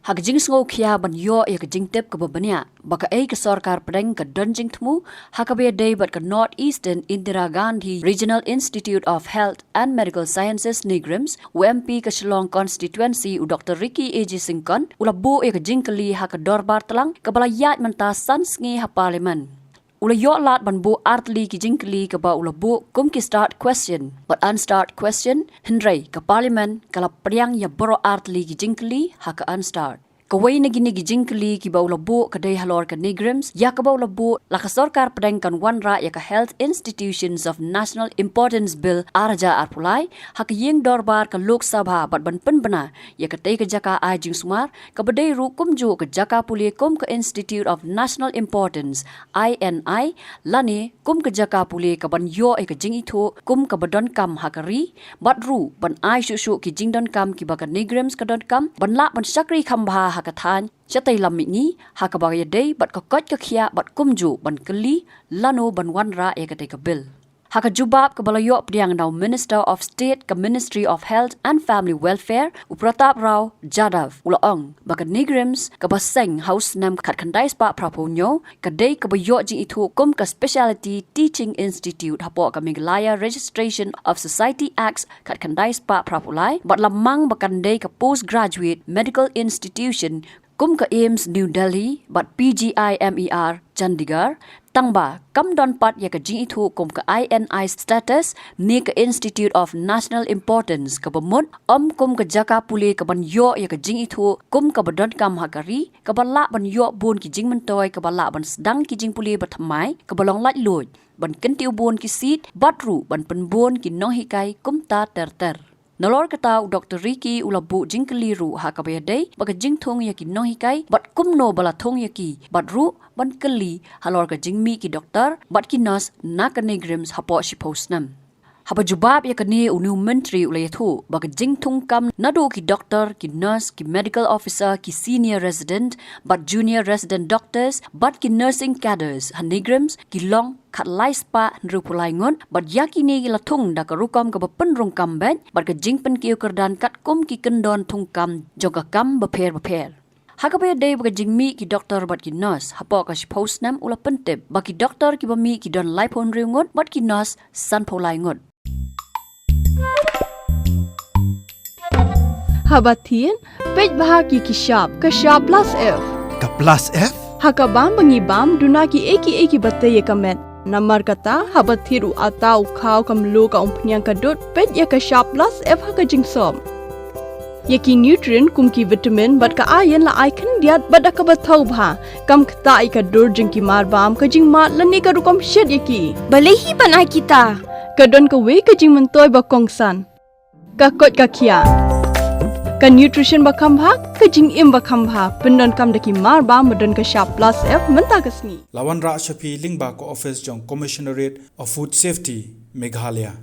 hak jing sngo khia ban yo ya ka jing tep ka babania baka ei ka sarkar preng ka donjing thmu hakabe day but ka North Eastern Indira Gandhi Regional Institute of Health and Medical Sciences NEIGRIHMS UMP ka Shillong constituency u Dr. Ricky AG Syngkon ulabu ya ka jing kali hak dorbar telang ka balayat menta sansngi ha parliament ula yo lat ban bo artli ki jingkli ka ba ula bo kum ki start question but unstart question hindrai ka parliament kala priang ya boro artli ki jingkli ha ka unstart kawai na gini ki jingkli ki ba ula bo ka day halor ka NEIGRIHMS ya ka ba ula bo la ka sarkar pedeng kan wan ra ya ka Health Institutions of National Importance Bill arja arpulai ha ka yeng dorbar ka Lok Sabha bat ban pen bana ya ka tay ka Jaka ai jing Sumar ka badai ru kum jo ka Jaka puli kum ka Institute of National Importance INI lani kum ka Jaka puli ka ban yo ai ka jing itho kum ka badon kam ha ka ri bat ru ban ai shu shu ki jing don kam ki ba ka NEIGRIHMS ka don kam ban la ban sakri khamba hakathan chatai lamini hakabaya day bat ka kot ka khia bat kumju ban kali lano ban wanra ekate ka bill haka Jubab ka balayo priang now Minister of State ka Ministry of Health and Family Welfare upratap rao jadav ulaong baka NEIGRIHMS ka baseng house nam khat khandai spa praponyo ka day ka bayo ji ithu kum ka Specialty Teaching Institute hapo ka Meghalaya Registration of Society Acts khat khandai spa prapulai bat lamang bakan day ka Postgraduate Medical Institution kum ka AIMS New Delhi bat PGIMER Chandigarh tangba kam don pat ya ka jing ithu kum ka INI status ni ka Institute of National Importance ka bamut kum ka Jaka puli ka ban yo ya ka jing ithu kum ka badon kam hakari ka bala ban yo bun ki jing mentoy ka bala ban sedang ki jing puli bathamai ka balong lat loj ban kentiu bun ki sit batru ban penbun ki no hikai kum ta ter Nalor kata Dr. Ricky ulabu jingkeliru hakabaya day baka jingthong yaki no hikai bat kumno bala thong yaki bat ru ban keli halor ka jingmi ki doktor bat ki nurse na ka NEIGRIHMS hapo shiposnam haba Jubab yakani unu menteri ulayathu baka jingthong kam nadu ki doktor ki nurse ki medical officer ki senior resident bat junior resident doctors bat ki nursing cadres NEIGRIHMS ki long khat lai spa nrupulai ngon bat yakini la thung da ka rukam ka pen rong kam bet bat ka jingpen ki kerdan kat kum ki kendon thung kam joga kam bapher hakabe day baka jingmi ki doktor bat ki nurse hapo ka shiposnam ula pentep baki doktor ki bami ki don lai phon ringot bat ki nurse san pholai ngot Habatin pej bahagi ki shop ka shop plus F ka plus F hakabam bangibam duna ki eki batte ye kamet namar kata habathiru atau khaw kam lo ka umpnyang ka dot pej ya ka shop plus F haka jingsom yaki nutrient kum ki vitamin bat ka iron la icon diat bat ka bathau bha kam khta I ka dor jing ki mar bam ka jing ma lani ka rukom shed yaki balehi banai kita ka don ka we ka jing mentoy ba kongsan ka kot ka khia ka nutrition ba khambha ka jing im ba khambha pendon kam daki mar ba modon ka shop plus F menta kasni lawan ra shapi lingba ko office jong commissionerate of food safety Meghalaya